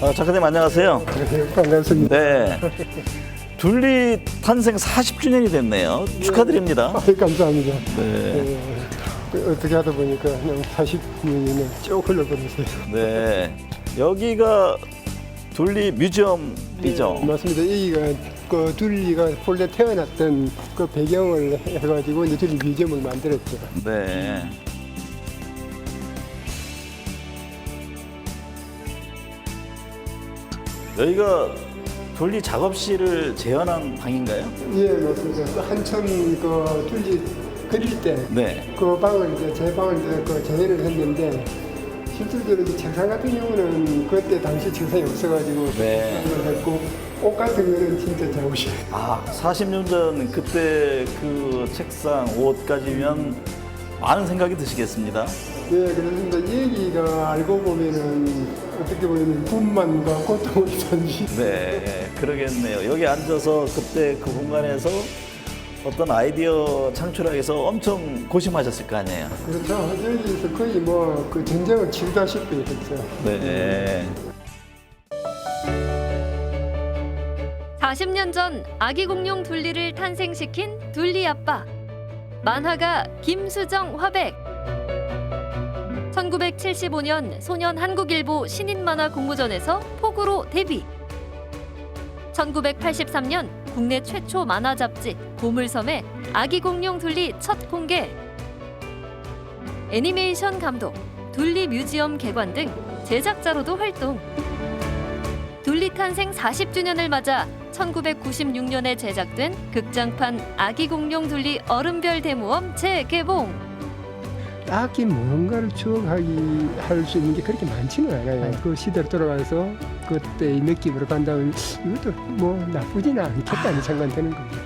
작가님 안녕하세요. 네, 반갑습니다. 네. 둘리 탄생 40주년이 됐네요. 축하드립니다. 감사합니다. 네. 어떻게 하다 보니까 그냥 40년이면 쭉 흘러버렸어요. 네. 여기가 둘리 뮤지엄이죠. 맞습니다. 여기가 그 둘리가 본래 태어났던 그 배경을 해가지고 이제 둘리 뮤지엄을 만들었죠. 네. 여기가 둘리 작업실을 재현한 방인가요? 예, 맞습니다. 그 한참 그 둘리 그릴 때 네. 그 방을 이제 제 방을 이제 그 재현을 했는데 실질적으로 이제 책상 같은 경우는 그때 당시 책상이 없어가지고 네. 그걸 했고 옷 같은 거는 진짜 제 옷이에요. 40년 전 그때 그 책상, 옷까지면 많은 생각이 드시겠습니다. 예, 그렇습니다. 얘기가 알고 보면은 어떻게 보면 분만과 고통을 전시. 네, 그러겠네요. 여기 앉아서 그때 그 공간에서 어떤 아이디어 창출하기 위해서 엄청 고심하셨을 거 아니에요. 그렇죠. 여기서 거의 뭐 그 전쟁을 치르다시피 했죠. 네. 40년 전 아기 공룡 둘리를 탄생시킨 둘리 아빠. 만화가 김수정 화백. 1975년 소년 한국일보 신인 만화 공모전에서 폭우로 데뷔. 1983년 국내 최초 만화 잡지 보물섬의 아기 공룡 둘리 첫 공개. 애니메이션 감독, 둘리 뮤지엄 개관 등 제작자로도 활동. 둘리 탄생 40주년을 맞아 1996년에 제작된 극장판 아기 공룡 둘리 얼음별 대모험 재개봉. 딱히 뭔가를 추억하기 할 수 있는 게 그렇게 많지는 않아요. 그 시대로 돌아가서 그때의 느낌으로 간다면 이것도 뭐 나쁘지는 않겠다는 생각이 드는 겁니다.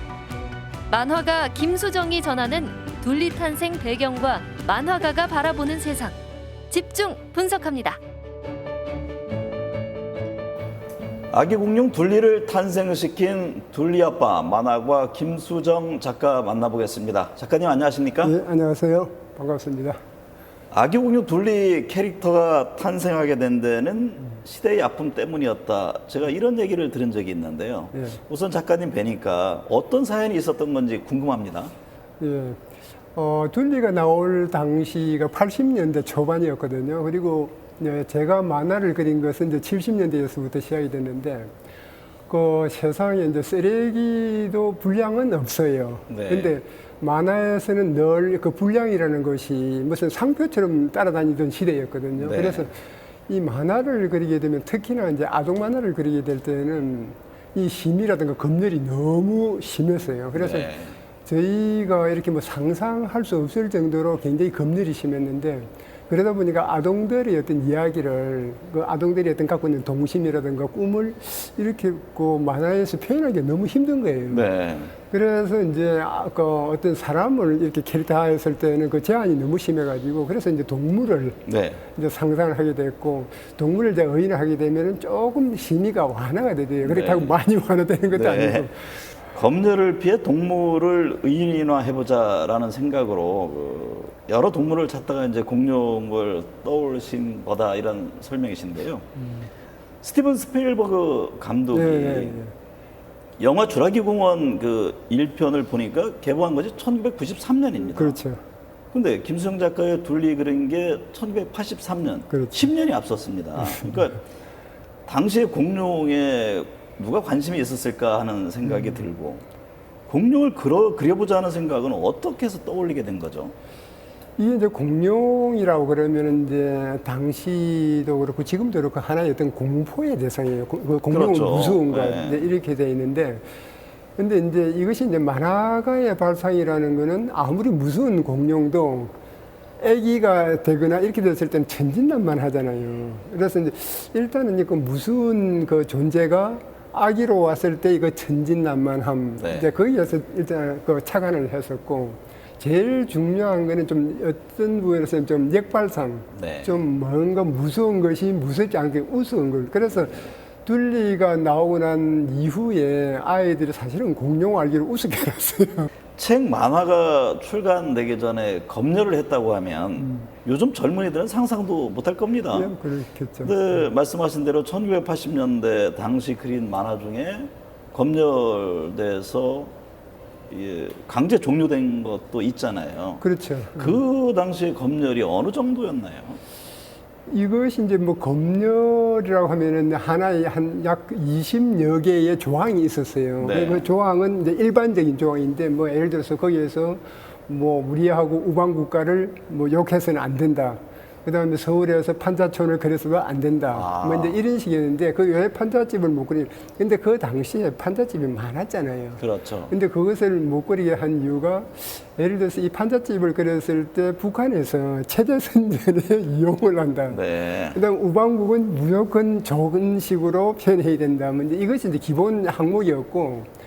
만화가 김수정이 전하는 둘리 탄생 배경과 만화가가 바라보는 세상. 집중 분석합니다. 아기 공룡 둘리를 탄생시킨 둘리 아빠 만화가 김수정 작가 만나보겠습니다. 작가님 안녕하십니까? 예, 안녕하세요. 반갑습니다. 아기 공룡 둘리 캐릭터가 탄생하게 된 데는 시대의 아픔 때문이었다. 제가 이런 얘기를 들은 적이 있는데요. 예. 우선 작가님 뵈니까 어떤 사연이 있었던 건지 궁금합니다. 예. 둘리가 나올 당시가 80년대 초반이었거든요. 그리고 제가 만화를 그린 것은 이제 70년대에서부터 시작이 됐는데, 그 세상에 이제 쓰레기도 분량은 없어요. 네. 근데 만화에서는 늘 그 분량이라는 것이 무슨 상표처럼 따라다니던 시대였거든요. 네. 그래서 이 만화를 그리게 되면 특히나 이제 아동 만화를 그리게 될 때는 이 심이라든가 검열이 너무 심했어요. 그래서 네. 저희가 이렇게 뭐 상상할 수 없을 정도로 굉장히 검열이 심했는데, 그러다 보니까 아동들의 어떤 이야기를, 그 아동들이 어떤 갖고 있는 동심이라든가 꿈을 이렇게 그 만화에서 표현하기가 너무 힘든 거예요. 네. 그래서 이제 그 어떤 사람을 이렇게 캐릭터화했을 때는 그 제한이 너무 심해가지고, 그래서 이제 동물을 네. 이제 상상을 하게 됐고, 동물을 이제 의인을 하게 되면은 조금 심의가 완화가 되대요. 그렇다고 네. 많이 완화되는 것도 네. 아니고. 검열을 피해 동물을 의인화해보자라는 생각으로 여러 동물을 찾다가 이제 공룡을 떠올리신 거다 이런 설명이신데요. 스티븐 스필버그 감독이 네, 네, 네. 영화 주라기 공원 그 1편을 보니까 개봉한 것이 1993년입니다. 그렇죠. 근데 김수영 작가의 둘리 그린 게 1983년, 그렇죠. 10년이 앞섰습니다. 그러니까 당시에 공룡에 누가 관심이 있었을까 하는 생각이 들고, 공룡을 그려보자는 생각은 어떻게 해서 떠올리게 된 거죠? 이게 이제 공룡이라고 그러면 이제 당시도 그렇고 지금도 그렇고 하나의 어떤 공포의 대상이에요. 그 공룡은 그렇죠. 무서운가 네. 이제 이렇게 돼 있는데, 근데 이제 이것이 이제 만화가의 발상이라는 거는 아무리 무서운 공룡도 아기가 되거나 이렇게 됐을 때는 천진난만 하잖아요. 그래서 이제 일단은 그 무서운 그 존재가 아기로 왔을 때 이거 천진난만함, 네. 이제 거기에서 일단 그 착안을 했었고, 제일 중요한 거는 좀 어떤 부분에서는 좀 역발상, 네. 좀 뭔가 무서운 것이 무섭지 않게 우스운 걸. 그래서 둘리가 나오고 난 이후에 아이들이 사실은 공룡 알기를 우습게 알았어요. 책 만화가 출간되기 전에 검열을 했다고 하면 요즘 젊은이들은 상상도 못할 겁니다. 예, 그렇겠죠. 근데 말씀하신 대로 1980년대 당시 그린 만화 중에 검열돼서 강제 종료된 것도 있잖아요. 그렇죠. 그 당시 검열이 어느 정도였나요? 이것이 이제 뭐 검열이라고 하면은 하나에 한 약 20여 개의 조항이 있었어요. 네. 그 조항은 이제 일반적인 조항인데 뭐 예를 들어서 거기에서 뭐 우리하고 우방 국가를 뭐 욕해서는 안 된다. 그다음에 서울에서 판자촌을 그려서도 안 된다. 뭐 이제 이런 식이었는데 그 왜 판자집을 못 그리? 근데 그 당시에 판자집이 많았잖아요. 그렇죠. 근데 그것을 못 그리게 한 이유가 예를 들어서 이 판잣집을 그렸을 때 북한에서 체제 선전에 이용을 한다. 네. 그다음 우방국은 무조건 좋은 식으로 표현해야 된다. 뭐 이제 이것이 이제 기본 항목이었고,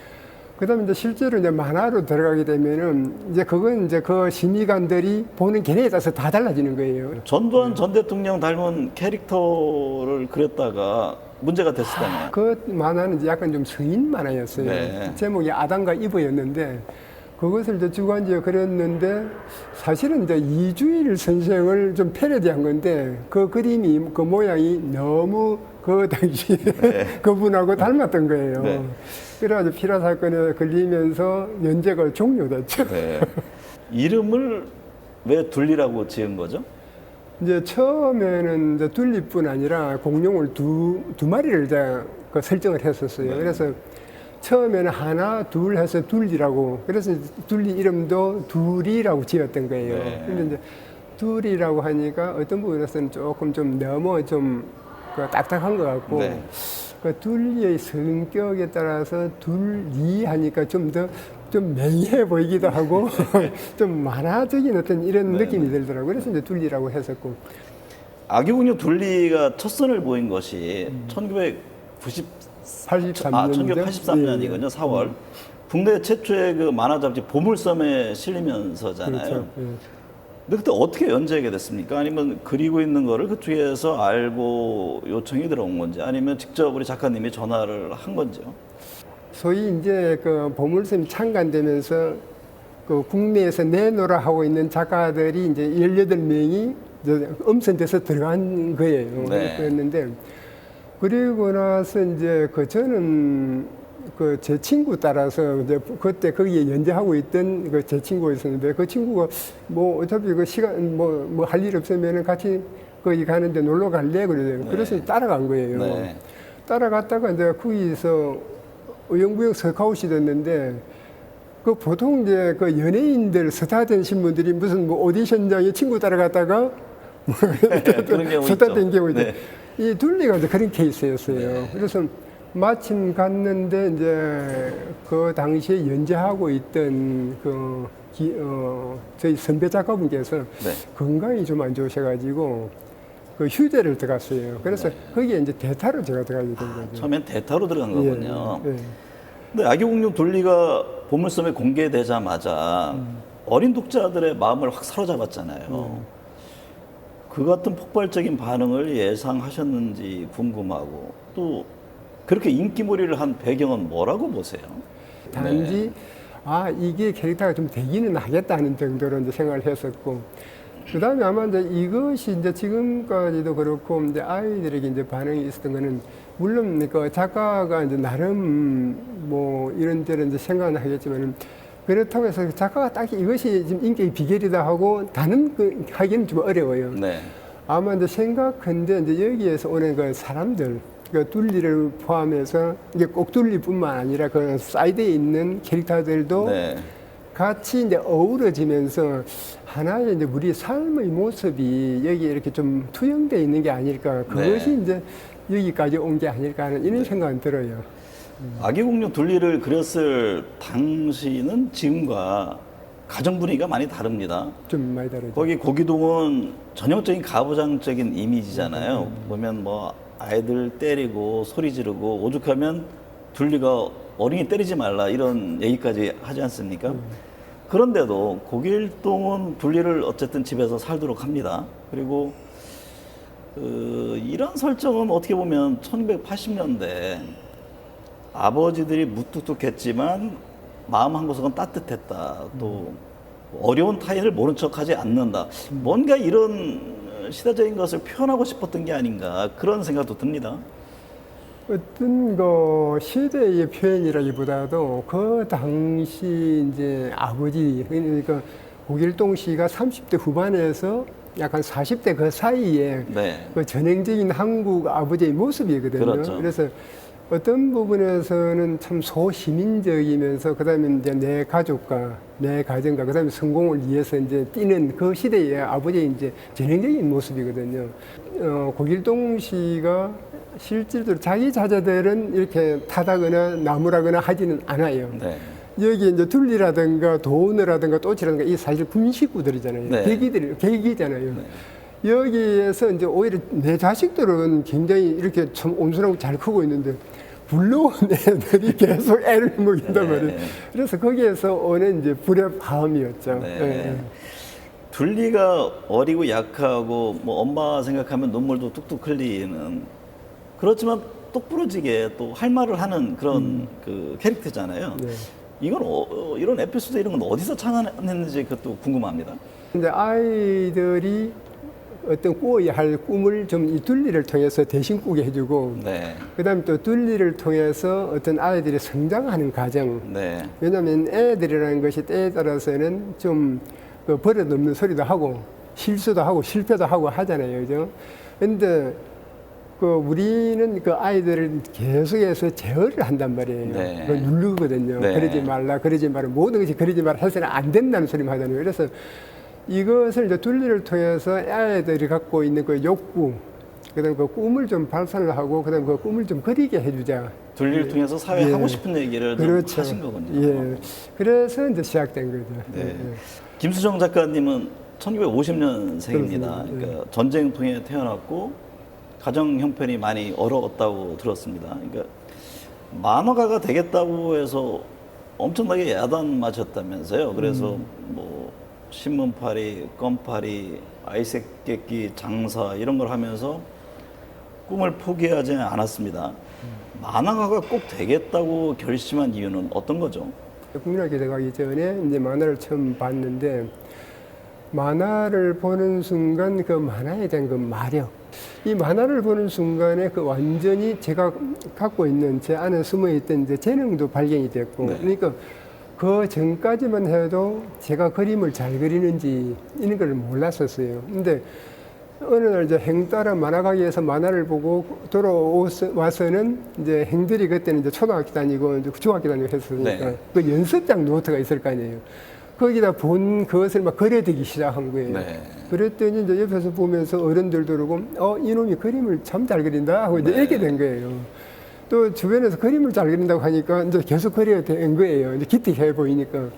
그다음에 이제 실제로 이제 만화로 들어가게 되면은 이제 그건 이제 그 심의관들이 보는 견해에 따라서 다 달라지는 거예요. 전두환 전 대통령 닮은 캐릭터를 그렸다가 문제가 됐었다네요. 그 만화는 이제 약간 좀 서인 만화였어요. 네. 제목이 아담과 이브였는데 그것을 이제 주관지어 그렸는데 사실은 이제 이주일 선생을 좀 패러디한 건데 그 그림이 그 모양이 너무 그 당시에 그분하고 닮았던 거예요. 네. 그래가지고 피라 사건에 걸리면서 연재가 종료됐죠. 네. 이름을 왜 둘리라고 지은 거죠? 이제 처음에는 이제 둘리뿐 아니라 공룡을 두 마리를 이제 그 설정을 했었어요. 그래서 처음에는 하나, 둘 해서 둘리라고. 그래서 둘리 이름도 둘이라고 지었던 거예요. 네. 근데 이제 둘이라고 하니까 어떤 부분에서는 조금 좀 너무 좀 그 딱딱한 것 같고. 네. 그 둘리의 성격에 따라서 둘리 하니까 좀 더 좀 맹해 보이기도 하고 좀 만화적인 어떤 이런 네, 느낌이 들더라고요. 그래서 이제 둘리라고 했었고. 아기공룡 둘리가 첫 선을 보인 것이 1983년이군요. 4월. 국내 최초의 그 만화 잡지 보물섬에 실리면서잖아요. 그렇죠. 예. 근데 그때 어떻게 연재하게 됐습니까? 아니면 그리고 있는 거를 그쪽에서 알고 요청이 들어온 건지, 아니면 직접 우리 작가님이 전화를 한 건지요? 소위 이제 그 보물섬 창간되면서 그 국내에서 내놓으라 하고 있는 작가들이 이제 18명이 엄선돼서 들어간 거예요. 네. 그랬는데 그리고 나서 이제 그 저는 그 제 친구 따라서 이제 그때 거기에 연재하고 있던 그 제 친구가 있었는데 그 친구가 뭐 어차피 그 시간 뭐 할 일 없으면은 같이 거기 가는데 놀러 갈래 그래요. 그래서 따라간 거예요. 네. 따라갔다가 이제 거기서 어영부영 스카웃이 됐는데 그 보통 이제 그 연예인들 스타 된 신분들이 무슨 뭐 오디션장에 친구 따라갔다가 그런 경우 스타 있죠. 된 경우 있죠. 네. 이 둘리가 이제 그런 케이스였어요. 네. 그래서 마침 갔는데 이제 그 당시에 연재하고 있던 저희 선배 작가분께서 네. 건강이 좀 안 좋으셔가지고 그 휴대를 들어갔어요. 그래서 거기에 이제 대타로 제가 들어가게 된 거죠. 처음엔 대타로 들어간 거군요. 예, 예. 근데 아기공룡 둘리가 보물섬에 공개되자마자 어린 독자들의 마음을 확 사로잡았잖아요. 그 같은 폭발적인 반응을 예상하셨는지 궁금하고, 또 그렇게 인기몰이를 한 배경은 뭐라고 보세요? 단지 아 이게 캐릭터가 좀 되기는 하겠다는 정도로 이제 생각을 했었고, 그 다음에 아마 이제 이것이 이제 지금까지도 그렇고 이제 아이들에게 이제 반응이 있었던 거는, 물론 그 작가가 이제 나름 뭐 이런저런 이제 생각은 하겠지만은, 그렇다고 해서 작가가 딱히 이것이 지금 인기의 비결이다 하고 다는 그 하기는 좀 어려워요. 네. 아마 이제 생각한데 이제 여기에서 오는 그 사람들, 그 둘리를 포함해서 이게 꼭 둘리뿐만 아니라 그 사이드에 있는 캐릭터들도 네. 같이 이제 어우러지면서 하나의 이제 우리 삶의 모습이 여기에 이렇게 좀 투영되어 있는 게 아닐까. 그것이 네. 이제 여기까지 온 게 아닐까 하는 이런 생각은 들어요. 아기공룡 둘리를 그렸을 당시는 지금과 가정 분위기가 많이 다릅니다. 좀 많이 다르죠. 거기 고기동은 전형적인 가부장적인 이미지잖아요. 보면 뭐 아이들 때리고 소리 지르고, 오죽하면 둘리가 어린이 때리지 말라 이런 얘기까지 하지 않습니까? 그런데도 고길동은 둘리를 어쨌든 집에서 살도록 합니다. 그리고 이런 설정은 어떻게 보면 1980년대 아버지들이 무뚝뚝했지만 마음 한 구석은 따뜻했다. 또 어려운 타인을 모른 척하지 않는다. 뭔가 이런 시대적인 것을 표현하고 싶었던 게 아닌가 그런 생각도 듭니다. 어떤 그 시대의 표현이라기보다도 그 당시 이제 아버지, 그러니까 고길동 씨가 30대 후반에서 약간 40대 그 사이에 네. 그 전형적인 한국 아버지의 모습이거든요. 그렇죠. 그래서 어떤 부분에서는 참 소시민적이면서 그다음에 이제 내 가족과 내 가정과 그다음에 성공을 위해서 이제 뛰는 그 시대의 아버지의 이제 전형적인 모습이거든요. 고길동 씨가 실질적으로 자기 자제들은 이렇게 타다거나 나무라거나 하지는 않아요. 네. 여기 이제 둘리라든가 도우너라든가 또치라든가 이 사실 군 식구들이잖아요. 네. 계기잖아요. 여기에서 이제 오히려 내 자식들은 굉장히 이렇게 참 온순하고 잘 크고 있는데 불러온 애들이 계속 애를 먹인단 네. 말이에요. 그래서 거기에서 오는 이제 불의 마음이었죠. 네. 예. 둘리가 어리고 약하고 뭐 엄마 생각하면 눈물도 뚝뚝 흘리는 그렇지만 똑부러지게 또 할 말을 하는 그런 그 캐릭터잖아요. 네. 이건 이런 에피소드 이런 건 어디서 창안했는지 그것도 궁금합니다. 근데 아이들이 어떤 꾸어야 할 꿈을 좀 이 둘리를 통해서 대신 꾸게 해주고, 네. 그다음에 또 둘리를 통해서 어떤 아이들이 성장하는 과정. 네. 왜냐하면 애들이라는 것이 때에 따라서는 좀 그 버릇없는 소리도 하고 실수도 하고 실패도 하고 하잖아요, 그죠? 근데 그 우리는 그 아이들을 계속해서 제어를 한단 말이에요. 네. 그걸 누르거든요. 네. 그러지 말라, 그러지 말라, 모든 것이 그러지 말라 해서는 안 된다는 소리만 하잖아요. 그래서 이것을 이제 둘리를 통해서 아이들이 갖고 있는 그 욕구, 그다음 그 꿈을 좀 발산을 하고, 그다음 그 꿈을 좀 그리게 해주자. 둘리를 통해서 사회에 예. 하고 싶은 얘기를 좀 그렇죠. 하신 거군요. 예. 그래서 이제 시작된 거죠. 네. 예. 김수정 작가님은 1950년생입니다. 그렇습니다. 그러니까 전쟁통에 태어났고 가정 형편이 많이 어려웠다고 들었습니다. 그러니까 만화가가 되겠다고 해서 엄청나게 야단 맞았다면서요. 그래서 뭐 신문팔이, 껌팔이, 아이새끼 장사 이런 걸 하면서 꿈을 포기하지 않았습니다. 만화가가 꼭 되겠다고 결심한 이유는 어떤 거죠? 국민학교 들어가기 전에 이제 만화를 처음 봤는데, 만화를 보는 순간 그 만화에 대한 그 마력, 이 만화를 보는 순간에 그 완전히 제가 갖고 있는 제 안에 숨어있던 이제 재능도 발견이 됐고, 네. 그러니까 그 전까지만 해도 제가 그림을 잘 그리는지 이런 걸 몰랐었어요. 근데 어느 날 이제 행따라 만화가게에서 만화를 보고 돌아와서는 이제 행들이 그때는 이제 초등학교 다니고 이제 중학교 다니고 했으니까 네. 그 연습장 노트가 있을 거 아니에요. 거기다 본 그것을 막 그려대기 시작한 거예요. 네. 그랬더니 이제 옆에서 보면서 어른들도 그러고 이놈이 그림을 참 잘 그린다 하고 이제 네. 알게 된 거예요. 또 주변에서 그림을 잘 그린다고 하니까 이제 계속 그려야 된 거예요. 이제 기특해 보이니까.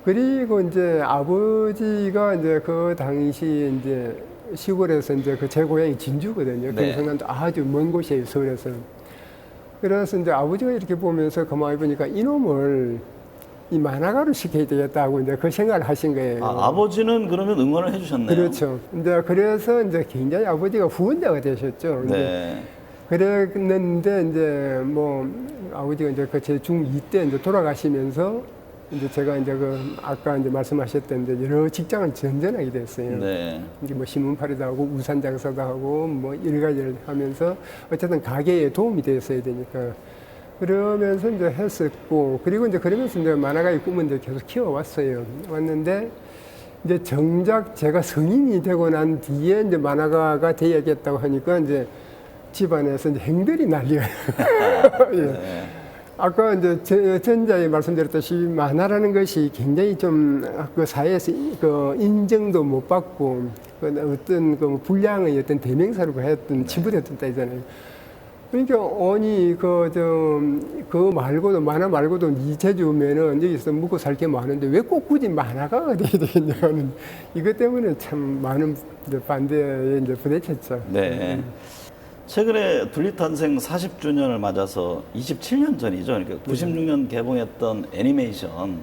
그리고 이제 아버지가 이제 그 당시 이제 시골에서 이제 그 제 고향이 진주거든요. 네. 경상남도 아주 먼 곳이에요, 서울에서. 그래서 이제 아버지가 이렇게 보면서 가만히 보니까 이놈을 이 만화가로 시켜야 되겠다고 이제 그 생각을 하신 거예요. 아버지는 그러면 응원을 해주셨네요. 그렇죠. 이제 그래서 이제 굉장히 아버지가 후원자가 되셨죠. 네. 그랬는데 이제 뭐 아버지가 이제 그 제 중2 때 이제 돌아가시면서 이제 제가 이제 그 아까 이제 말씀하셨던 이제 여러 직장을 전전하게 됐어요. 네. 이제 뭐 신문팔이도 하고 우산 장사도 하고 뭐 여러 가지를 하면서 어쨌든 가게에 도움이 됐어야 되니까 그러면서 이제 했었고, 그리고 이제 그러면서 이제 만화가의 꿈은 이제 계속 키워왔어요. 왔는데 이제 정작 제가 성인이 되고 난 뒤에 이제 만화가가 돼야겠다고 하니까 이제 집안에서 이제 행들이 난리가. 예. 네. 아까 이제 전자에 말씀드렸다시피 만화라는 것이 굉장히 좀 그 사회에서 그 인정도 못 받고 그 어떤 그 불량의 어떤 대명사로 했던 치부됐던 때잖아요. 그러니까 아니 그 말고도 만화 말고도 이 제주면은 여기서 묵고 살 게 많은데 왜 꼭 굳이 만화가가 돼야 되냐는 이것 때문에 참 많은 이제 반대에 이제 부딪혔죠. 네. 최근에 둘리 탄생 40주년을 맞아서 27년 전이죠. 그러니까 96년 개봉했던 애니메이션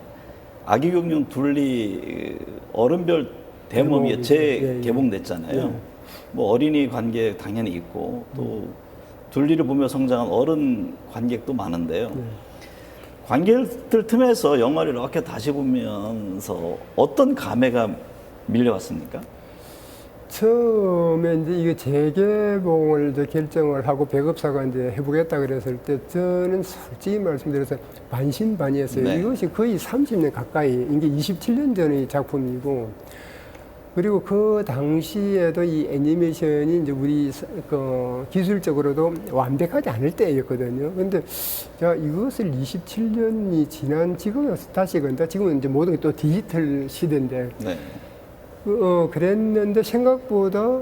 아기경룡 둘리 어른별 대모험이 재개봉됐잖아요. 예. 뭐 어린이 관객 당연히 있고 또 둘리를 보며 성장한 어른 관객도 많은데요. 관객들 틈에서 영화를 이렇게 다시 보면서 어떤 감회가 밀려왔습니까? 처음에 이제 이거 재개봉을 이제 결정을 하고 배급사가 이제 해보겠다 그랬을 때 저는 솔직히 말씀드려서 반신반의했어요. 네. 이것이 거의 30년 가까이, 이게 27년 전의 작품이고, 그리고 그 당시에도 이 애니메이션이 이제 우리 그 기술적으로도 완벽하지 않을 때였거든요. 근데 자, 이것을 27년이 지난 지금은 다시 건다. 지금은 이제 모든 게 또 디지털 시대인데. 네. 그랬는데 생각보다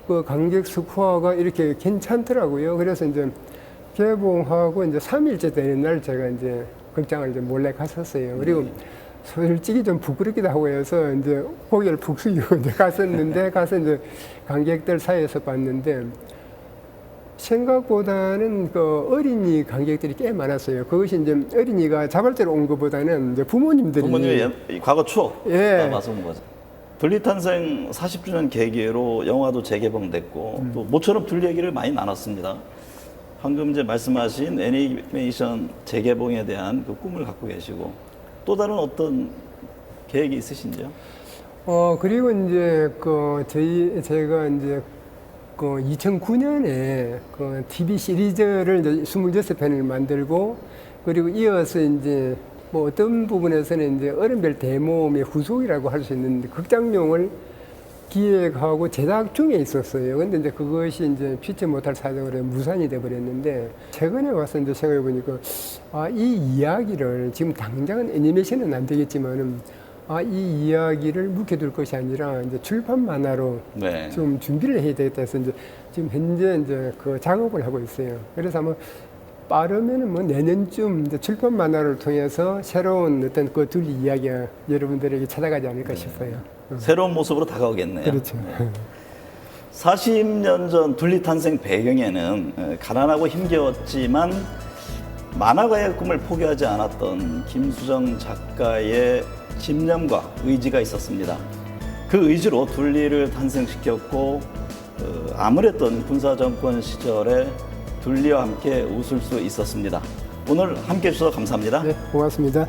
그 관객 스코어가 이렇게 괜찮더라고요. 그래서 이제 개봉하고 이제 3일째 되는 날 제가 이제 극장을 이제 몰래 갔었어요. 그리고 솔직히 좀 부끄럽기도 하고 해서 이제 고개를 푹 숙이고 이제 갔었는데 가서 이제 관객들 사이에서 봤는데 생각보다는 그 어린이 관객들이 꽤 많았어요. 그것이 이제 어린이가 자발적으로 온 것보다는 이제 부모님들이 부모님의 과거 추억 예. 담아서 온 거죠. 둘리 탄생 40주년 계기로 영화도 재개봉됐고 또 모처럼 둘리 얘기를 많이 나눴습니다. 방금 이제 말씀하신 애니메이션 재개봉에 대한 그 꿈을 갖고 계시고 또 다른 어떤 계획이 있으신지요? 그리고 이제 제가 이제 그 2009년에 그 TV 시리즈를 이제 26편을 만들고 그리고 이어서 이제 뭐 어떤 부분에서는 이제 어른별 대모험의 후속이라고 할 수 있는 극장용을 기획하고 제작 중에 있었어요. 근데 이제 그것이 이제 피치 못할 사정으로 무산이 돼 버렸는데 최근에 와서 이제 생각해 보니까 이 이야기를 지금 당장은 애니메이션은 안 되겠지만은 이 이야기를 묵혀둘 것이 아니라 이제 출판 만화로 네. 좀 준비를 해야 되겠다 해서 이제 지금 현재 이제 그 작업을 하고 있어요. 그래서 아마 빠르면은 뭐 내년쯤 이제 출판 만화를 통해서 새로운 어떤 그 둘리 이야기가 여러분들에게 찾아가지 않을까 싶어요. 새로운 모습으로 다가오겠네요. 그렇죠. 40년 전 둘리 탄생 배경에는 가난하고 힘겨웠지만 만화가의 꿈을 포기하지 않았던 김수정 작가의 집념과 의지가 있었습니다. 그 의지로 둘리를 탄생시켰고 암울했던 군사정권 시절에 둘리와 함께 웃을 수 있었습니다. 오늘 함께 해주셔서 감사합니다. 네, 고맙습니다.